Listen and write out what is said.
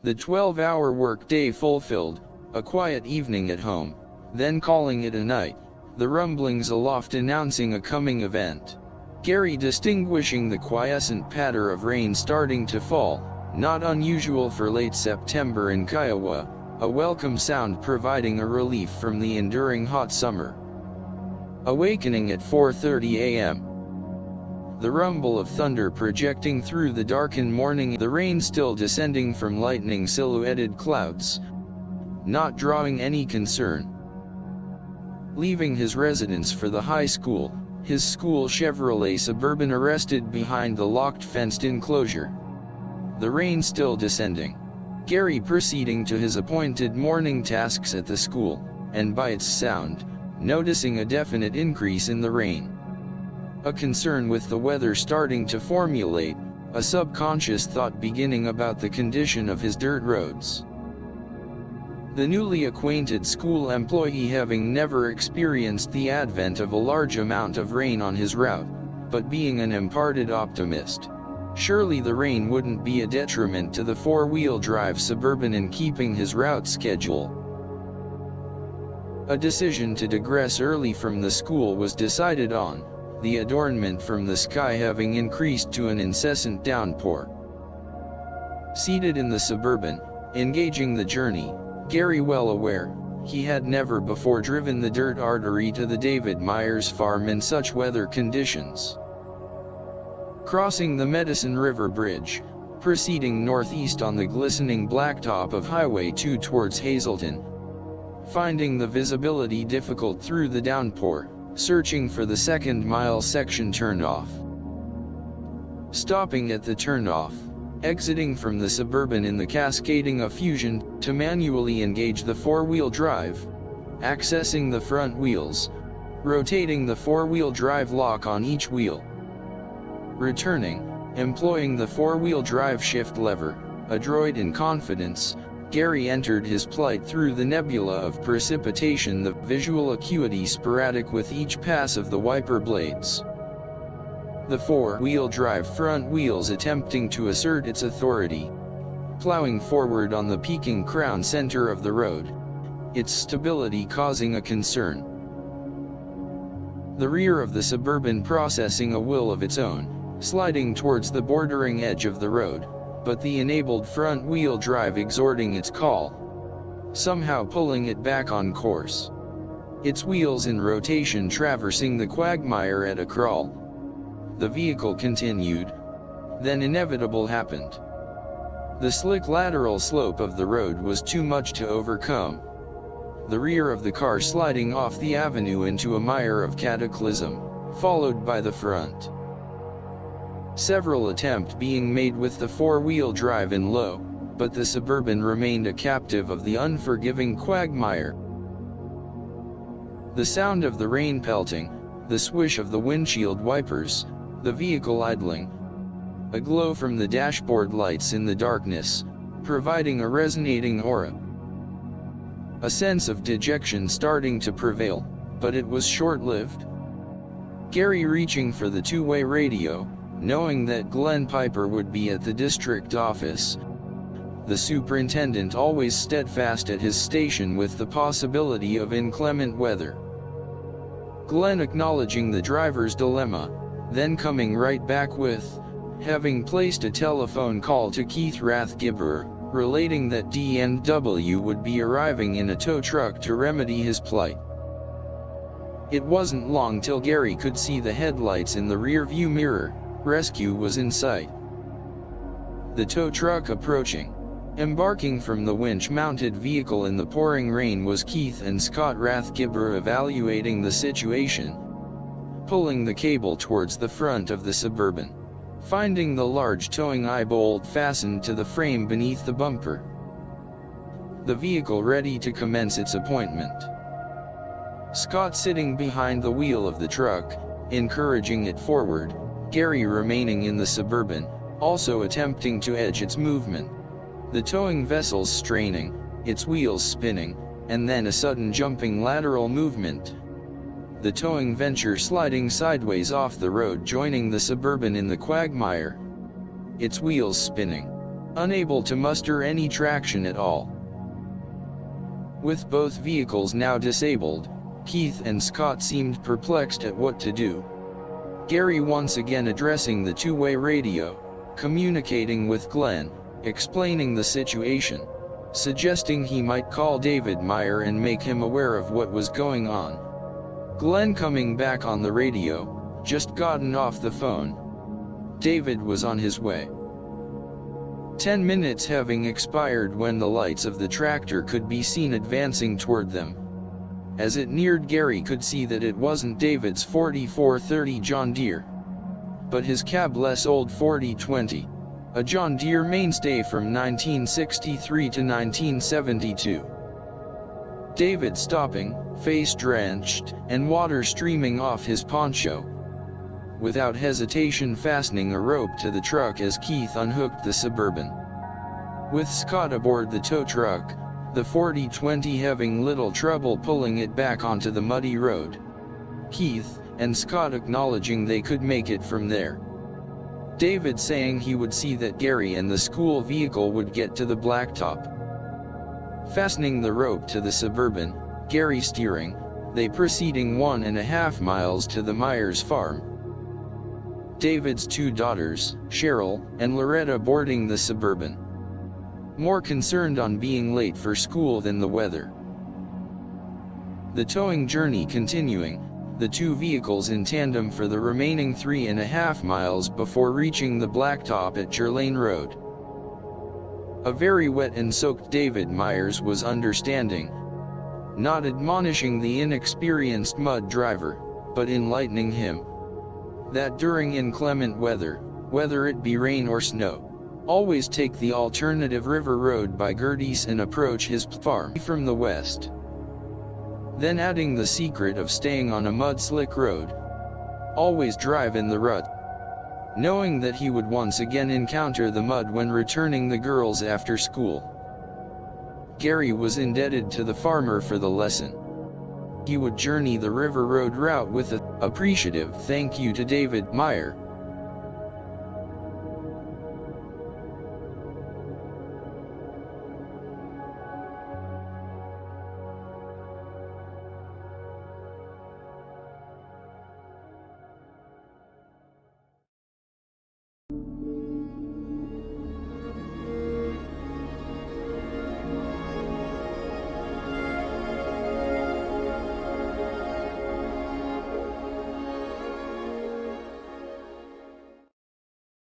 The 12-hour workday fulfilled, a quiet evening at home, then calling it a night, the rumblings aloft announcing a coming event. Gary distinguishing the quiescent patter of rain starting to fall, not unusual for late September in Kiowa, a welcome sound providing a relief from the enduring hot summer. Awakening at 4:30 a.m. The rumble of thunder projecting through the darkened morning, the rain still descending from lightning silhouetted clouds, not drawing any concern. Leaving his residence for the high school, his school Chevrolet Suburban arrested behind the locked fenced enclosure. The rain still descending. Gary proceeding to his appointed morning tasks at the school, and by its sound, noticing a definite increase in the rain. A concern with the weather starting to formulate, a subconscious thought beginning about the condition of his dirt roads. The newly acquainted school employee having never experienced the advent of a large amount of rain on his route, but being an imparted optimist. Surely the rain wouldn't be a detriment to the four-wheel drive Suburban in keeping his route schedule. A decision to digress early from the school was decided on, the adornment from the sky having increased to an incessant downpour. Seated in the Suburban, engaging the journey, Gary well aware, he had never before driven the dirt artery to the David Myers farm in such weather conditions. Crossing the Medicine River Bridge, proceeding northeast on the glistening blacktop of Highway 2 towards Hazleton. Finding the visibility difficult through the downpour, searching for the second-mile section turnoff. Stopping at the turnoff, exiting from the Suburban in the cascading effusion to manually engage the four-wheel drive, accessing the front wheels, rotating the four-wheel drive lock on each wheel. Returning, employing the four-wheel drive shift lever, adroit in confidence, Gary entered his plight through the nebula of precipitation, the visual acuity sporadic with each pass of the wiper blades. The four-wheel drive front wheels attempting to assert its authority, plowing forward on the peaking crown center of the road, its stability causing a concern. The rear of the Suburban processing a will of its own, sliding towards the bordering edge of the road, but the enabled front-wheel drive exhorting its call, somehow pulling it back on course. Its wheels in rotation traversing the quagmire at a crawl. The vehicle continued. Then inevitable happened. The slick lateral slope of the road was too much to overcome. The rear of the car sliding off the avenue into a mire of cataclysm, followed by the front. Several attempts being made with the four-wheel drive in low, but the Suburban remained a captive of the unforgiving quagmire. The sound of the rain pelting, the swish of the windshield wipers, the vehicle idling. A glow from the dashboard lights in the darkness, providing a resonating aura. A sense of dejection starting to prevail, but it was short-lived. Gary reaching for the two-way radio, knowing that Glenn Piper would be at the district office. The superintendent always steadfast at his station with the possibility of inclement weather. Glenn acknowledging the driver's dilemma, then coming right back with, having placed a telephone call to Keith Rathgibber, relating that D&W would be arriving in a tow truck to remedy his plight. It wasn't long till Gary could see the headlights in the rear-view mirror. Rescue was in sight. The tow truck approaching. Embarking from the winch-mounted vehicle in the pouring rain was Keith and Scott Rathgibber evaluating the situation. Pulling the cable towards the front of the Suburban. Finding the large towing eye bolt fastened to the frame beneath the bumper. The vehicle ready to commence its appointment. Scott sitting behind the wheel of the truck, encouraging it forward. Gary remaining in the Suburban, also attempting to edge its movement. The towing vessel straining, its wheels spinning, and then a sudden jumping lateral movement. The towing venture sliding sideways off the road joining the Suburban in the quagmire. Its wheels spinning. unable to muster any traction at all. With both vehicles now disabled, Keith and Scott seemed perplexed at what to do. Gary once again addressing the two-way radio, communicating with Glenn, explaining the situation, suggesting he might call David Meyer and make him aware of what was going on. Glenn coming back on the radio, just gotten off the phone. David was on his way. 10 minutes having expired when the lights of the tractor could be seen advancing toward them. As it neared, Gary could see that it wasn't David's 4430 John Deere, but his cabless old 4020, a John Deere mainstay from 1963 to 1972. David stopping, face drenched, and water streaming off his poncho. Without hesitation fastening a rope to the truck as Keith unhooked the Suburban. With Scott aboard the tow truck, the 4020 having little trouble pulling it back onto the muddy road. Keith and Scott acknowledging they could make it from there. David saying he would see that Gary and the school vehicle would get to the blacktop. Fastening the rope to the Suburban, Gary steering, they proceeding 1.5 miles to the Myers farm. David's two daughters, Cheryl and Loretta, boarding the Suburban. More concerned on being late for school than the weather. The towing journey continuing, the two vehicles in tandem for the remaining 3.5 miles before reaching the blacktop at Jerlane Road. A very wet and soaked David Myers was understanding, not admonishing the inexperienced mud driver, but enlightening him that during inclement weather, whether it be rain or snow, always take the alternative river road by Gerties and approach his farm from the west. Then adding the secret of staying on a mud-slick road. Always drive in the rut, knowing that he would once again encounter the mud when returning the girls after school. Gary was indebted to the farmer for the lesson. He would journey the river road route with an appreciative thank you to David Meyer,